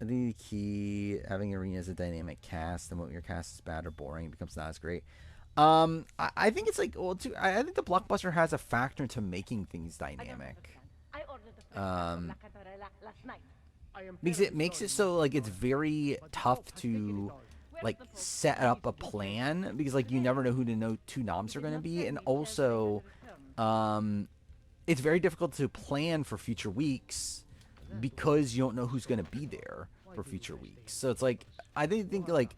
I think the key having arena as a dynamic cast, and what your cast is bad or boring, it becomes not as great. I think it's like well, too, I think the blockbuster has a factor into making things I don't dynamic. understand. I ordered the fresh cut from La Um, Cantarella last night. because it makes it so like it's very tough to Where's like the Pope? set I need up to a speak to him. plan because like you never know who the no two He noms are did going to not be, tell and me Thursday had also returned. um, it's very difficult to plan for future weeks because you don't know who's going to be there for future weeks. So it's like I think like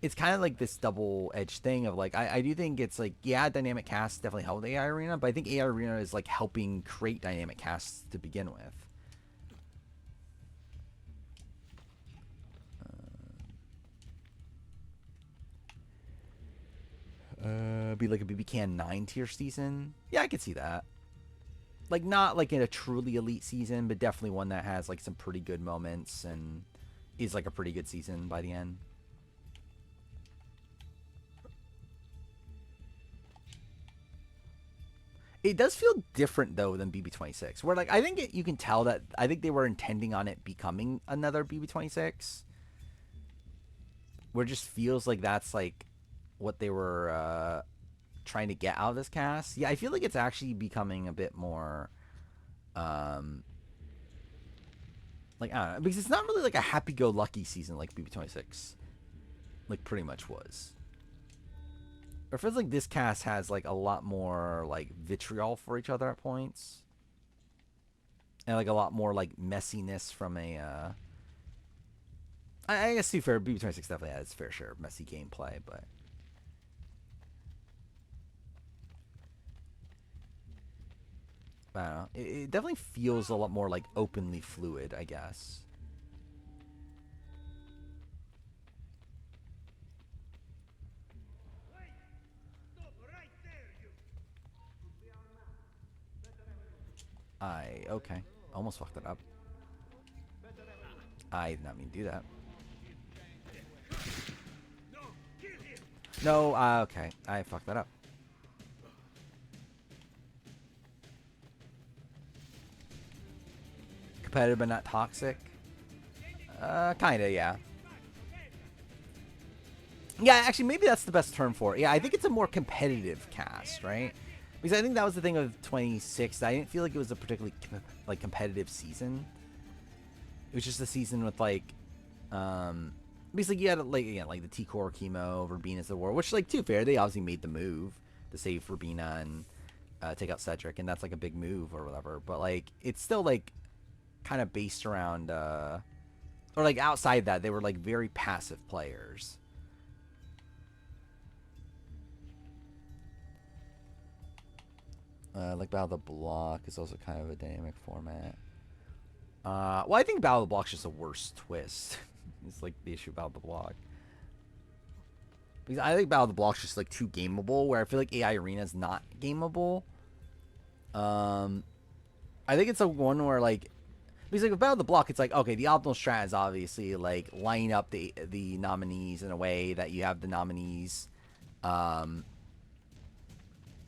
it's kind of like this double edged thing of like I do think it's like yeah, dynamic casts definitely help the AI arena, but I think AI arena is like helping create dynamic casts to begin with. Be like a BB Can 9 tier season. Yeah, I could see that. Like not like in a truly elite season, but definitely one that has like some pretty good moments and is like a pretty good season by the end. It does feel different though than BB26. Where like I think you can tell that I think they were intending on it becoming another BB26. Where it just feels like that's like what they were trying to get out of this cast. Yeah, I feel like it's actually becoming a bit more um like I don't know because it's not really like a happy-go-lucky season like BB26 like pretty much was. Or it feels like this cast has like a lot more like vitriol for each other at points, and like a lot more like messiness from a. I guess to be fair, BB26 definitely has its fair share of messy gameplay, but I don't know. It definitely feels a lot more like openly fluid, I guess. I okay, almost fucked it up. I did not mean to do that. No, okay, I fucked that up. Competitive but not toxic. Kinda, yeah. Yeah, actually, maybe that's the best term for it. Yeah, I think it's a more competitive cast, right? Because I think that was the thing of 26. I didn't feel like it was a particularly like competitive season. It was just a season with like, because like you had like again like the T Core chemo, Verbina's the war, which like too fair, they obviously made the move to save Verbina and take out Cedric, and that's like a big move or whatever. But like it's still like kind of based around, or like outside that they were like very passive players. Like Battle of the Block is also kind of a dynamic format. Well, I think Battle of the Block is just a worse twist. It's like the issue about the block. Because I think Battle of the Block is just like too gameable, where I feel like AI Arena is not gameable. Um, I think it's a one where like because like with Battle of the Block, it's like okay, the optimal strat is obviously like line up the nominees in a way that you have the nominees, um,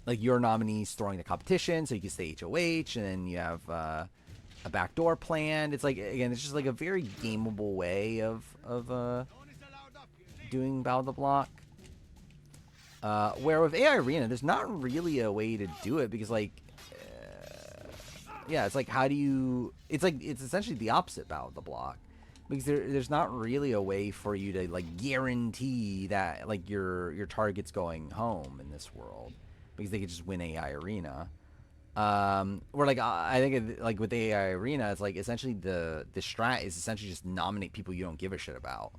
like your nominees throwing the competition, so you can stay HOH, and then you have a backdoor planned. It's like again, it's just like a very gameable way of doing Battle of the Block. Where with AI Arena, there's not really a way to do it because like yeah, it's like how do you? It's like it's essentially the opposite Battle of the Block because there's not really a way for you to like guarantee that like your target's going home in this world because they could just win AI Arena. Where like I think like with AI Arena, it's like essentially the strat is essentially just nominate people you don't give a shit about,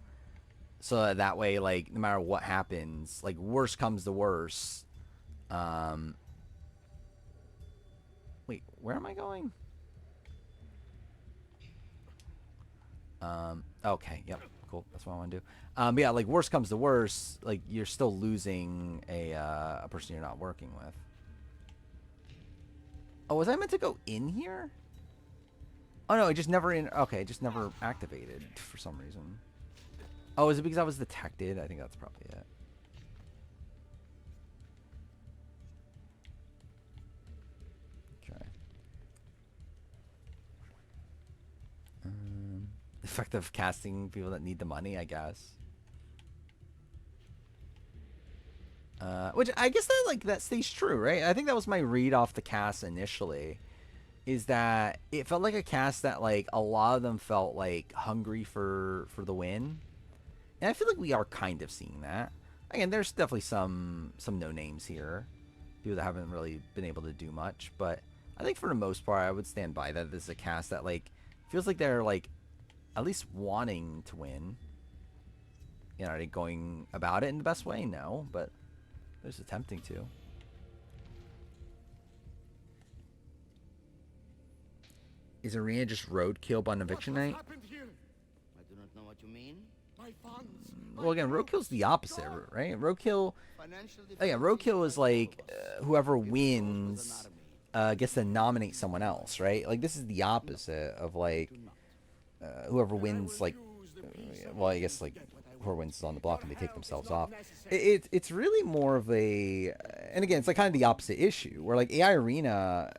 so that way like no matter what happens, like worst comes to worst. Um, wait, where am I going? Okay, yep, cool. That's what I want to do. Yeah, like worst comes to worst, like you're still losing a person you're not working with. Oh, was I meant to go in here? Oh no, it just never in. Okay, it just never activated for some reason. Oh, is it because I was detected? I think that's probably it. Okay. Um, effective casting people that need the money, I guess. Which I guess that stays true, right? I think that was my read off the cast initially, is that it felt like a cast that like a lot of them felt like hungry for the win, and I feel like we are kind of seeing that. Again, there's definitely some no names here, people that haven't really been able to do much, but I think for the most part, I would stand by that this is a cast that like feels like they're like at least wanting to win. You know, are they going about it in the best way? No, but they're just attempting to. Is Arena just roadkill on eviction night? I do not know what you mean. Well, again, roadkill's the opposite, right? Roadkill, again, roadkill is like whoever wins gets to nominate someone else, right? Like this is the opposite of like whoever wins, like, well, I guess like whoever wins is on the block and they take themselves off. It's really more of a, and again, it's like kind of the opposite issue where like AI Arena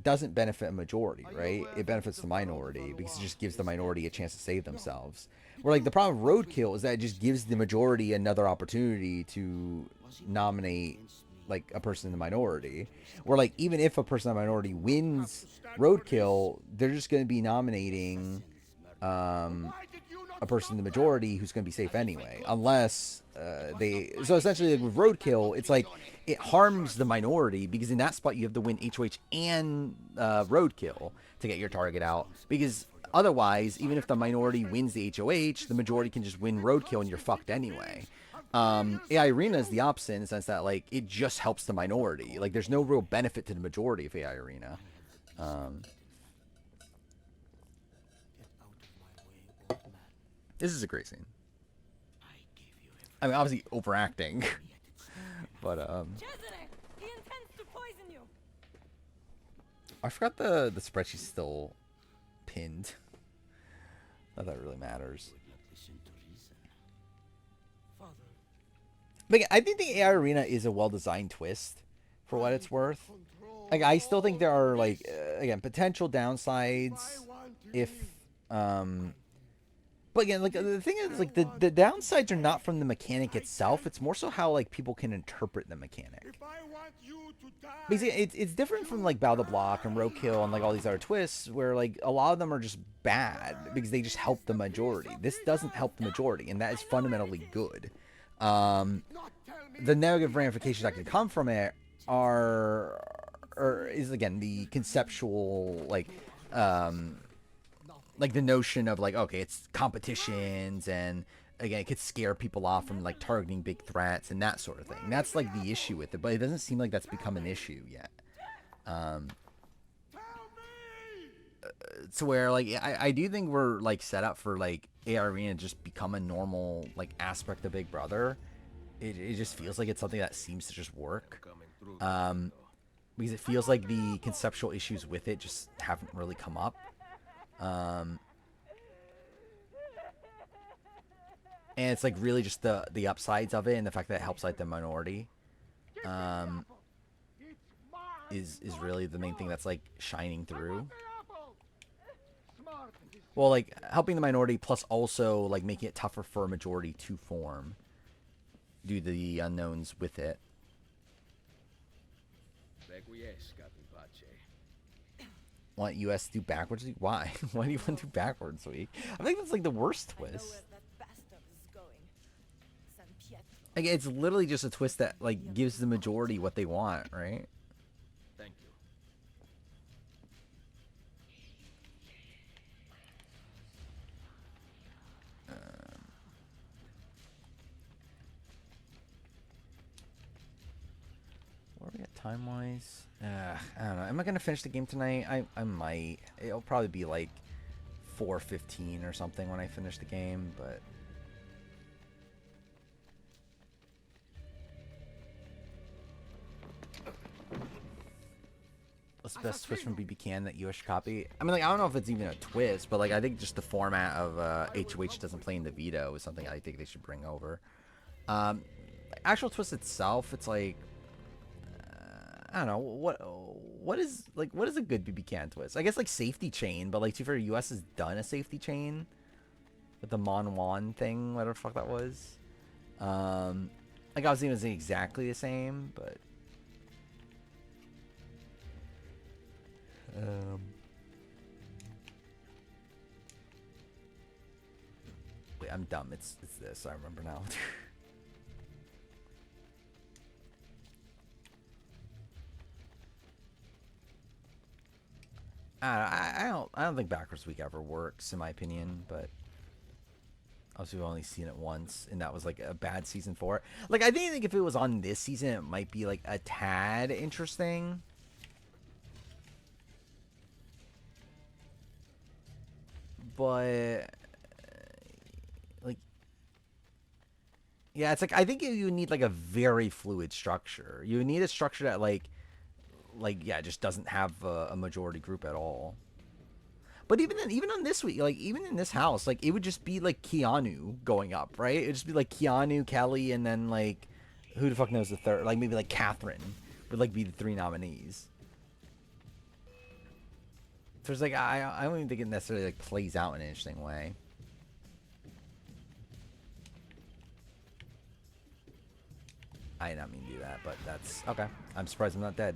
doesn't benefit a majority, right? It benefits the minority because it just gives the minority a chance to save themselves. Where like the problem with roadkill is that it just gives the majority another opportunity to nominate like a person in the minority. Where like even if a person in the minority wins roadkill, they're just going to be nominating a person in the majority who's going to be safe anyway, unless they. So essentially, like with roadkill, it's like it harms the minority because in that spot you have to win HOH and roadkill to get your target out. Because otherwise, even if the minority wins the HOH, the majority can just win roadkill and you're fucked anyway. AI Arena is the opposite in the sense that like it just helps the minority. Like there's no real benefit to the majority of AI Arena. This is a great scene. I mean, obviously overacting, but Cesare, he intends to poison you. I forgot the spreadsheet's still pinned. Not that it really matters. But I think the AI Arena is a well-designed twist, for what it's worth. Like I still think there are like again potential downsides if but again, like the thing is, like the downsides are not from the mechanic itself. It's more so how like people can interpret the mechanic. Basically, it's different from like Battle the Block and Roadkill and like all these other twists where like a lot of them are just bad because they just help the majority. This doesn't help the majority, and that is fundamentally good. The negative ramifications that can come from it is again the conceptual like the notion of like, okay, it's competitions and again it could scare people off from like targeting big threats and that sort of thing. That's like the issue with it, but it doesn't seem like that's become an issue yet. To where like I do think we're like set up for like AI Arena to just become a normal like aspect of Big Brother. It just feels like it's something that seems to just work. Because it feels like the conceptual issues with it just haven't really come up. And it's like really just the upsides of it and the fact that it helps like the minority is really the main thing that's like shining through. Well, like helping the minority plus also like making it tougher for a majority to form due to the unknowns with it. Want US to do backwards week? Why? Why do you want to do backwards week? I think that's like the worst twist. Like it's literally just a twist that like gives the majority what they want, right? Thank you. Where are we at time wise? I don't know. Am I gonna finish the game tonight? I might. It'll probably be like 4:15 or something when I finish the game, but what's the best twist from BB Can that you should copy? I mean, like I don't know if it's even a twist, but like I think just the format of HOH doesn't play in the veto is something I think they should bring over. Actual twist itself, it's like I don't know what is a good BB Can twist. I guess like safety chain, but like too far US has done a safety chain. with the Mon Wan thing, whatever the fuck that was. Like I was even saying exactly the same, but wait, I'm dumb. It's this. I remember now. I don't think backwards week ever works in my opinion, but obviously we've only seen it once, and that was like a bad season for it. Like I think if it was on this season, it might be like a tad interesting. But like, yeah, it's like I think you need like a very fluid structure. You need a structure that like yeah, just doesn't have a majority group at all. But even then, even on this week, like even in this house, like it would just be like Keanu going up, right? It'd just be like Keanu, Kelly, and then like who the fuck knows the third? Like maybe like Catherine would like be the 3 nominees. So it's like I don't even think it necessarily like plays out in an interesting way. I did not mean to do that, but that's okay. I'm surprised I'm not dead.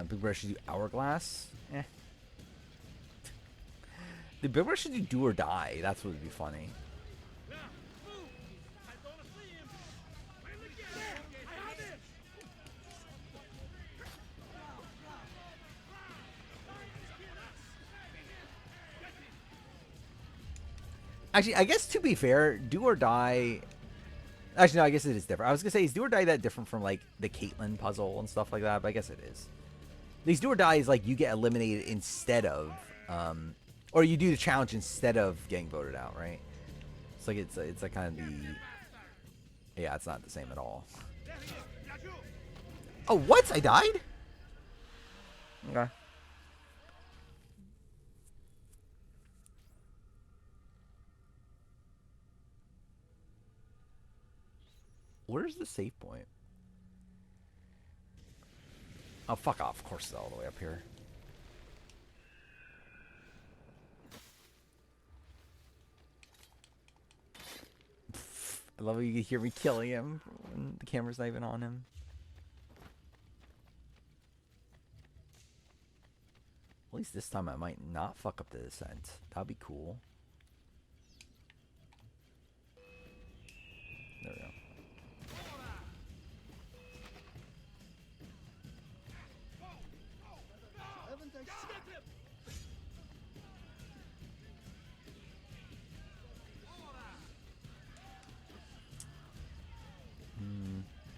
Big Brother should do Hourglass. Eh. The Big Brother should do or Die. That's what would be funny. Actually, I guess to be fair, Do or Die. Actually, no, I guess it is different. I was gonna say, is Do or Die that different from like the Caitlyn puzzle and stuff like that? But I guess it is. These Do or Die is like you get eliminated instead of, or you do the challenge instead of getting voted out, right? It's like it's like kind of the, yeah, it's not the same at all. Oh, what? I died? Okay. Where's the save point? Oh, fuck off. Of course it's all the way up here. I love how you can hear me killing him when the camera's not even on him. At least this time I might not fuck up the descent. That'd be cool. There we go.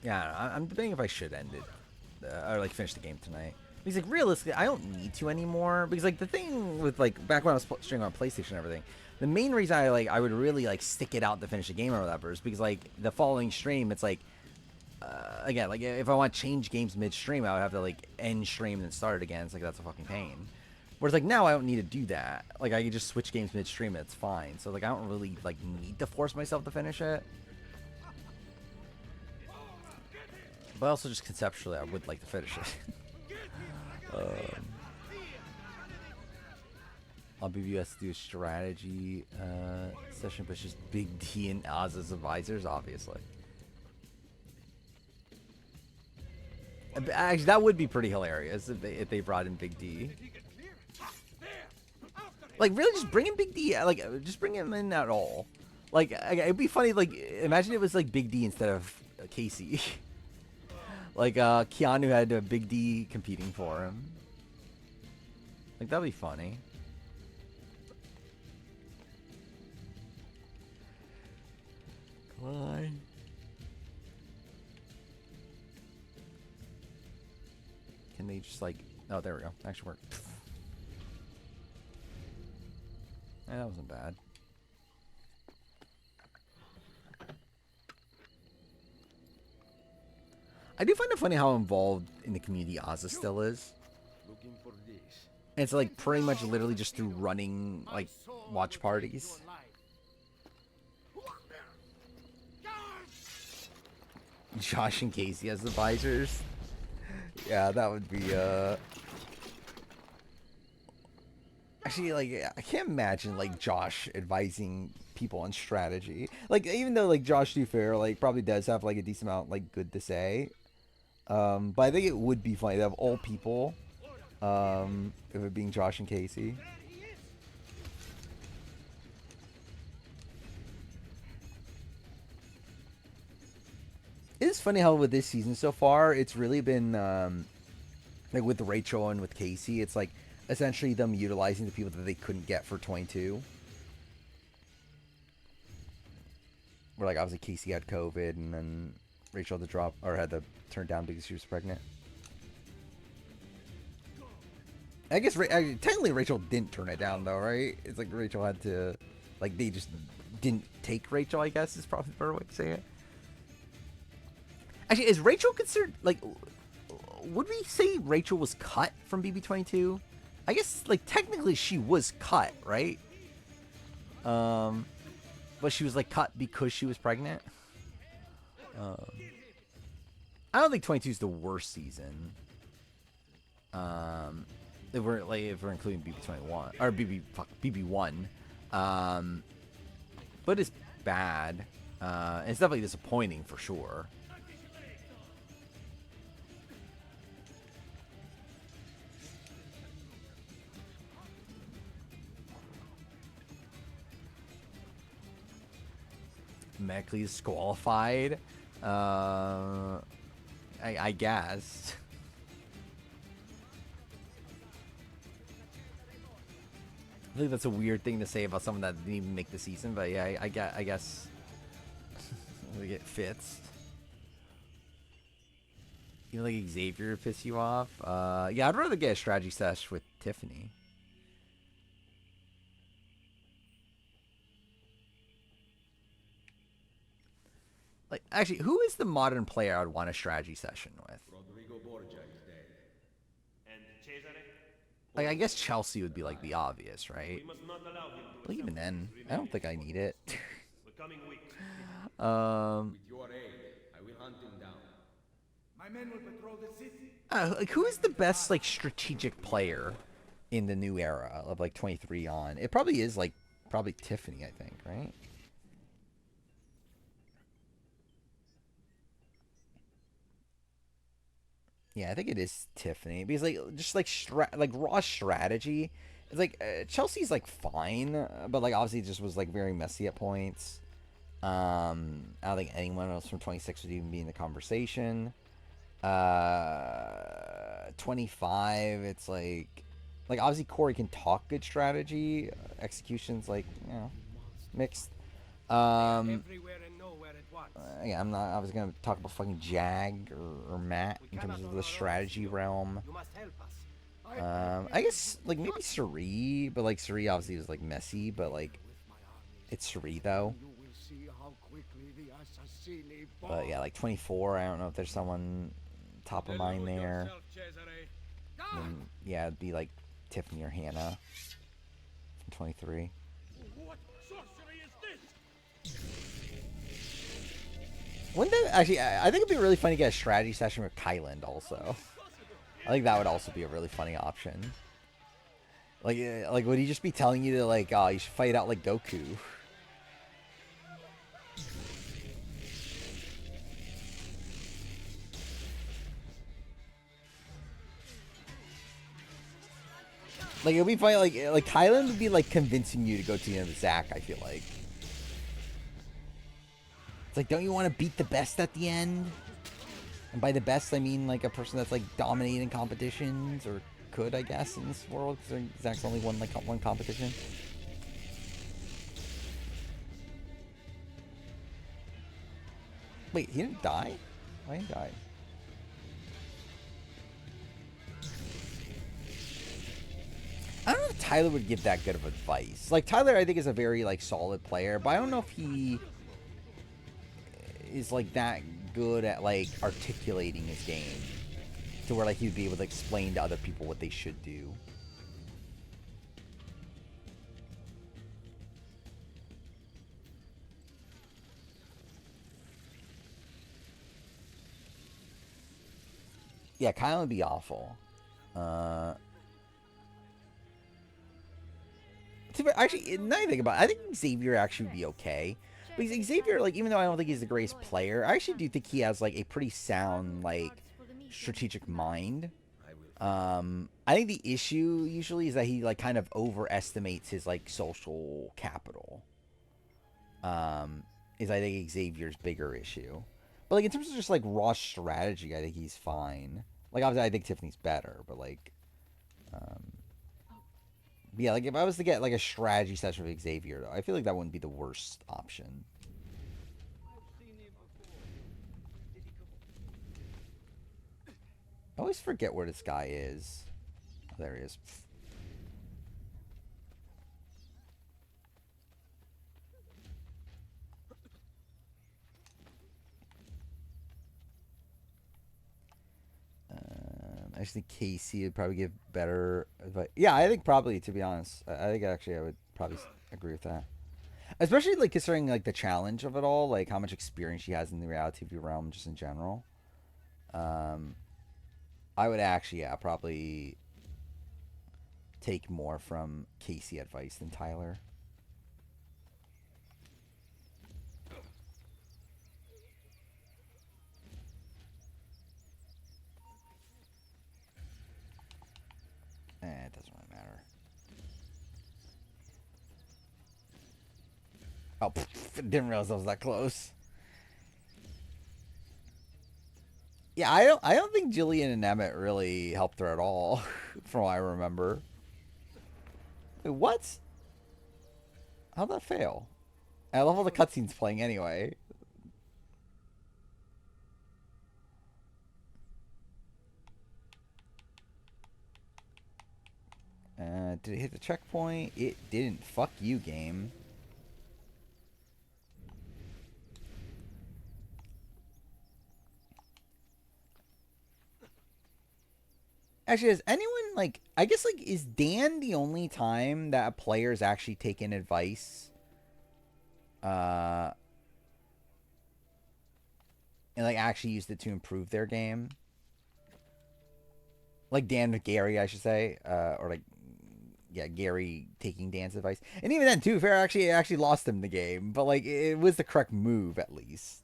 Yeah, I'm debating if I should end it or like finish the game tonight. Because like realistically, I don't need to anymore. Because like the thing with like back when I was streaming on PlayStation and everything, the main reason I would really like stick it out to finish the game or whatever is because like the following stream, it's like again, like if I want to change games midstream, I would have to like end stream and then start it again. It's like that's a fucking pain. Whereas like now I don't need to do that. Like I can just switch games midstream and it's fine. So like I don't really like need to force myself to finish it. But also just conceptually, I would like to finish it. I'll BBS do a strategy session, but it's just Big D and Oz as advisors, obviously. Actually, that would be pretty hilarious if they brought in Big D. Like, really, just bring in Big D. Like, just bring him in at all. Like, it'd be funny. Like, imagine it was like Big D instead of Casey. Like, Keanu had a Big D competing for him. Like, that'd be funny. Why? Can they just, like... Oh, there we go. Actually worked. Yeah, that wasn't bad. I do find it funny how involved in the community Ozza still is. And it's like pretty much literally just through running like watch parties. Josh and Casey as advisors. Yeah, that would be actually, like, I can't imagine like Josh advising people on strategy. Like, even though like Josh, to be fair, like probably does have like a decent amount like good to say. But I think it would be funny to have all people. If it being Josh and Casey. It is funny how with this season so far, it's really been like with Rachel and with Casey, it's like essentially them utilizing the people that they couldn't get for 22. Where like obviously Casey had COVID and then Rachel had to drop or had to turn down because she was pregnant. I guess technically Rachel didn't turn it down though, right? It's like Rachel had to, like they just didn't take Rachel. I guess is probably the better way to say it. Actually, is Rachel considered like? Would we say Rachel was cut from BB22? I guess like technically she was cut, right? But she was like cut because she was pregnant. I don't think 22 is the worst season. If we're including BB21 or BB1, but it's bad. It's definitely disappointing for sure. Medically disqualified. I guess. I think that's a weird thing to say about someone that didn't even make the season, but yeah, I guess it fits. You know, like Xavier piss you off? Yeah, I'd rather get a strategy sesh with Tiffany. Like, actually, who is the modern player I'd want a strategy session with? Like, I guess Chelsea would be like the obvious, right? But even then, I don't think I need it. With your aid, I will hunt him down. My men will patrol the city. Like, who is the best like strategic player in the new era of like 23 on? It probably is like probably Tiffany, I think, right? Yeah, I think it is Tiffany because like just like like raw strategy. It's like Chelsea's like fine, but like obviously it just was like very messy at points. I don't think anyone else from 26 would even be in the conversation. 25, it's like obviously Corey can talk good strategy. Execution's like, you know, mixed. Yeah, I'm not. I was gonna talk about fucking Jag or Matt in terms of the strategy realm. I guess like maybe Suri, but like Suri obviously is like messy, but like it's Suri though. But yeah, like 24. I don't know if there's someone top of mind there. And yeah, it'd be like Tiffany or Hannah from 23. What sorcery is this? Wouldn't that actually? I think it'd be really funny to get a strategy session with Kyland also. I think that would also be a really funny option. Like would he just be telling you to like, oh, you should fight out like Goku? Like it'd be funny, like Kylan would be like convincing you to go to the end of Zack. I feel like it's like, don't you want to beat the best at the end? And by the best, I mean like a person that's like dominating competitions or could, I guess, in this world because Zack's only won like one competition. Wait, he didn't die? Why didn't he die? I don't know if Tyler would give that good of advice. Like Tyler, I think is a very like solid player, but I don't know if he is like that good at like articulating his game to where like he'd be able to explain to other people what they should do. Yeah, Kyle would be awful. Uh, actually, now you think about it, I think Xavier actually would be okay. Because Xavier, like, even though I don't think he's the greatest player, I actually do think he has, like, a pretty sound, like, strategic mind. I will find I think the issue usually is that he, like, kind of overestimates his, like, social capital. Is I think Xavier's bigger issue. But, like, in terms of just, like, raw strategy, I think he's fine. Like, obviously, I think Tiffany's better, but, like, yeah, like, if I was to get, like, a strategy session with Xavier, though, I feel like that wouldn't be the worst option. I always forget where this guy is. Oh, there he is. I just think Casey would probably give better advice. Yeah, I think probably, to be honest. I think actually I would probably agree with that. Especially, like, considering, like, the challenge of it all, like, how much experience she has in the reality TV realm just in general. Um, I would actually, yeah, probably take more from Casey advice than Tyler. It doesn't really matter. Oh, didn't realize I was that close. Yeah, I don't think Jillian and Emmett really helped her at all, from what I remember. Wait, what? How'd that fail? I love all the cutscenes playing anyway. Did it hit the checkpoint? It didn't. Fuck you, game. Actually, has anyone, like, I guess, like, is Dan the only time that a player's actually taken advice? And, like, actually used it to improve their game? Like Dan with Gary, I should say. Or, like, yeah, Gary taking Dan's advice. And even then, too, Fair actually lost him the game. But, like, it was the correct move, at least.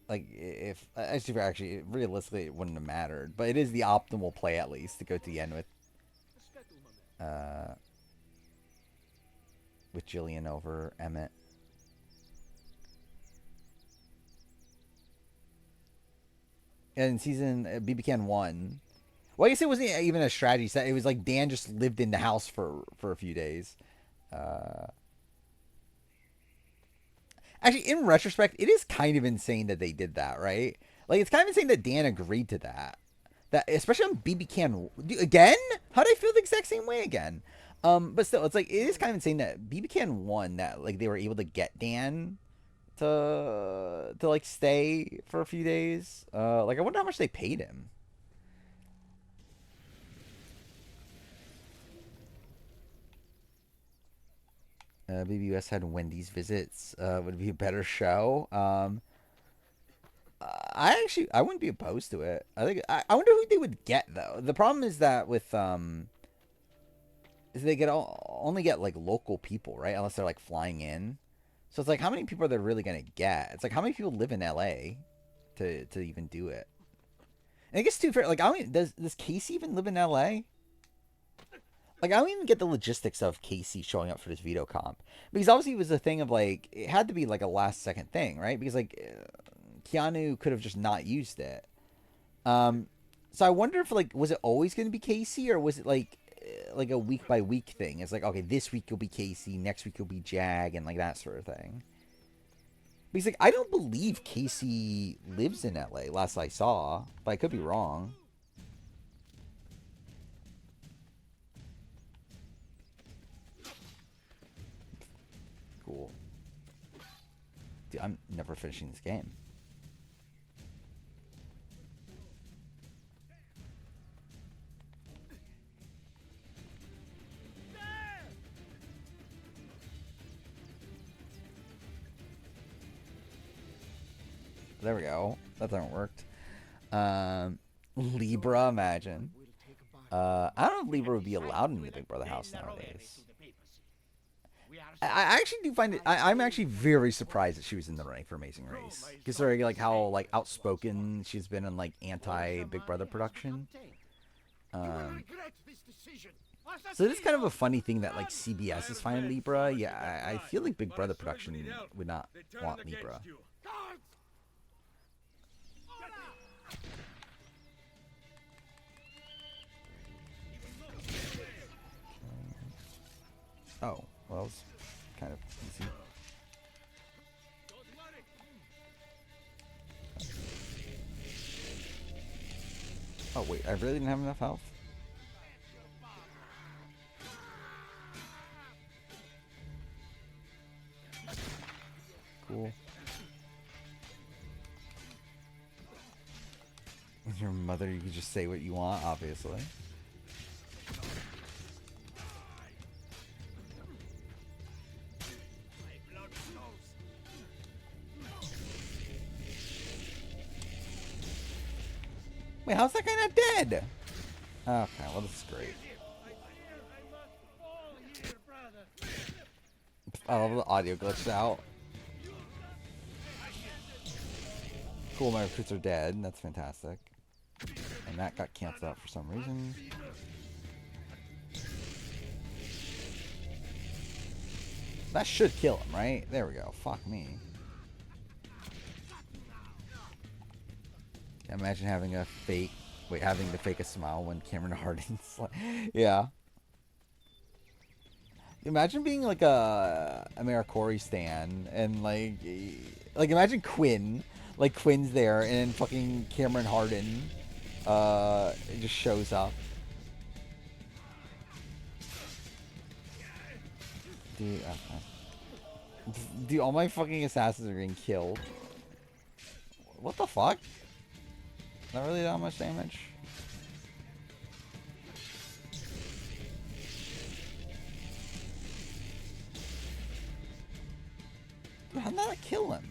Like, if actually realistically it wouldn't have mattered, but it is the optimal play, at least, to go to the end uh with Jillian over Emmett. And in season BB-Can 1, well, I guess it wasn't even a strategy set. It was like Dan just lived in the house for a few days. Actually, in retrospect, it is kind of insane that they did that, right? Like, it's kind of insane that Dan agreed to that. That, especially on BB-Can again. How did I feel the exact same way again? But still, it's like, it is kind of insane that BB-Can won, that, like, they were able to get Dan to like stay for a few days. Like, I wonder how much they paid him. BBUS had Wendy's visits. Would be a better show. I wouldn't be opposed to it. I wonder who they would get, though. The problem is that with is they only get, like, local people, right? Unless they're, like, flying in. So it's like, how many people are they really gonna get? It's like, how many people live in LA to even do it? And I guess, too fair, like, I don't even, does Casey even live in LA? Like, I don't even get the logistics of Casey showing up for this veto comp, because obviously it was a thing of, like, it had to be like a last second thing, right? Because, like, Keanu could have just not used it. So I wonder if, like, was it always going to be Casey, or was it like a week by week thing? It's like, okay, this week will be Casey, next week will be Jag, and like that sort of thing. Because, like, I don't believe Casey lives in LA, last I saw, but I could be wrong. Cool. Dude, I'm never finishing this game. There we go. That hasn't worked. Libra, imagine. I don't know if Libra would be allowed in the Big Brother house nowadays. I actually do find it. I'm actually very surprised that she was in the running for Amazing Race, considering like how like outspoken she's been in like anti Big Brother production. So it is kind of a funny thing that like CBS is finding Libra. Yeah, I feel like Big Brother production would not want Libra. Oh, well, that was kind of easy. Oh wait, I really didn't have enough health? Cool. With your mother, you can just say what you want, obviously. Wait, how's that guy not dead? Okay, well, this is great. I love the audio glitched out. Cool, my recruits are dead. That's fantastic. And that got canceled out for some reason. That should kill him, right? There we go. Fuck me. Imagine having a fake... Wait, having to fake a smile when Cameron Hardin's like... Yeah. Imagine being like a AmeriCorey stan and like imagine Quinn. Like Quinn's there and fucking Cameron Hardin just shows up. Dude, dude, all my fucking assassins are getting killed. What the fuck? Not really that much damage. Dude, how did that kill him?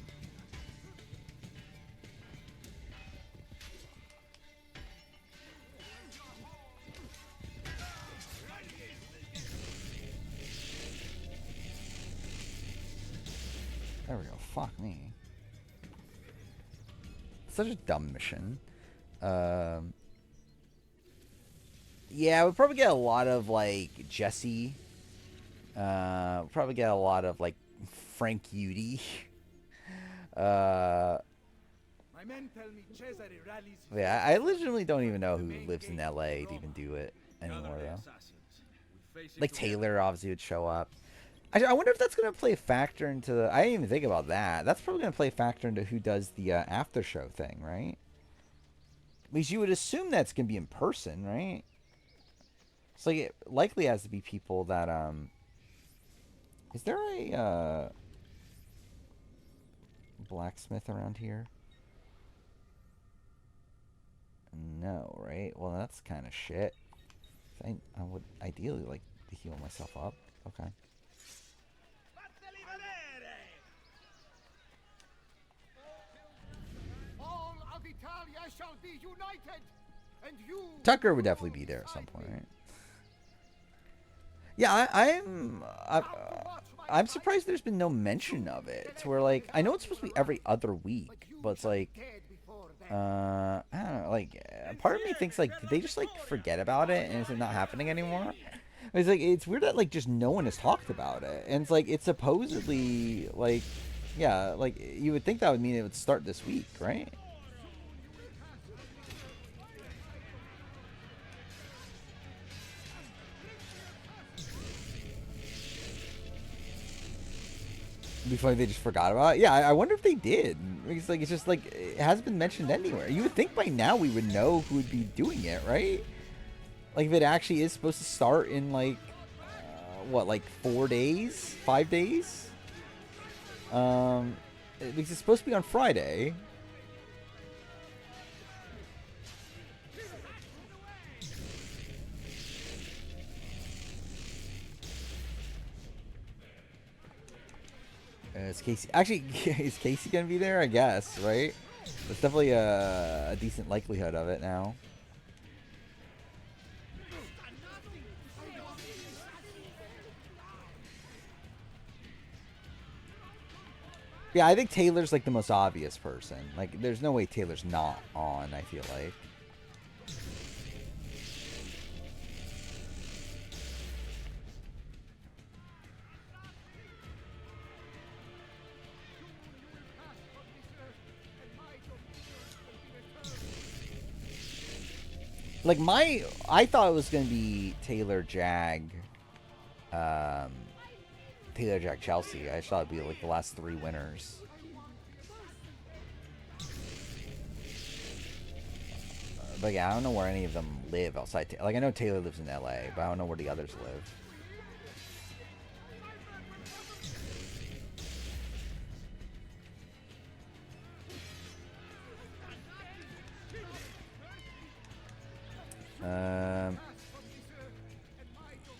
There we go. Fuck me. Such a dumb mission. Yeah, we'll probably get a lot of like Jesse. We'll probably get a lot of like Frank Udy. My men tell me Cesare rallies his Yeah, I legitimately don't even know who lives in LA to even do it anymore though. Like Taylor obviously would show up. I wonder if that's going to play a factor into the... I didn't even think about that. That's probably going to play a factor into who does the after show thing, right? Because you would assume that's going to be in person, right? So like, it likely has to be people that... Is there a blacksmith around here? No, right? Well, that's kind of shit. I would ideally like to heal myself up. Okay. all of Italia shall be united, and you Tucker would definitely be there at some point, right? Yeah, I'm surprised there's been no mention of it. To where like I know it's supposed to be every other week, but it's like I don't know. Like part of me thinks like did they just like forget about it and is it not happening anymore? It's like it's weird that like just no one has talked about it, and it's like it's supposedly like yeah like you would think that would mean it would start this week, right? Before they just forgot about it. Yeah, I wonder if they did. It's like it's just like it hasn't been mentioned anywhere. You would think by now we would know who would be doing it, right? Like if it actually is supposed to start in like what, like 4 days, 5 days? Because it's supposed to be on Friday. Is Casey actually? Is Casey gonna be there? I guess, right? There's definitely a decent likelihood of it now. Yeah, I think Taylor's like the most obvious person. Like, there's no way Taylor's not on, I feel like. Like, I thought it was going to be Taylor, Jag, Chelsea. I thought it'd be like the last 3 winners. But yeah, I don't know where any of them live outside. Like, I know Taylor lives in LA, but I don't know where the others live.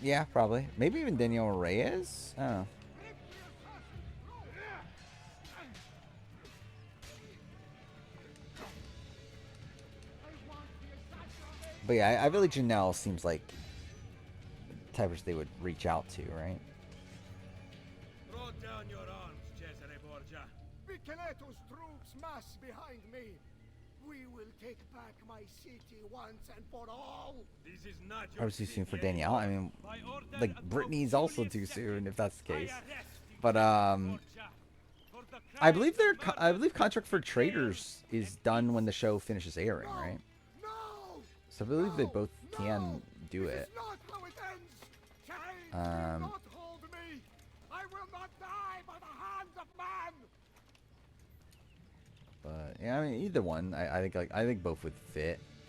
Yeah, probably. Maybe even Daniel Reyes? Oh. But yeah, I feel like Janelle seems like the type of they would reach out to, right? Throw down your arms, Cesare Borgia. Micheletto's troops mass behind me. We will take back my city once and for all. This is not Or was too soon for Danielle. I mean, like, Brittany's also too soon, if that's the case. But I believe contract for traders is done when the show finishes airing, right? No! So I believe they both can do it. Not how it ends. Chains will not hold me. I will not die by the hands of man. But yeah, I mean, either one, I think both would fit.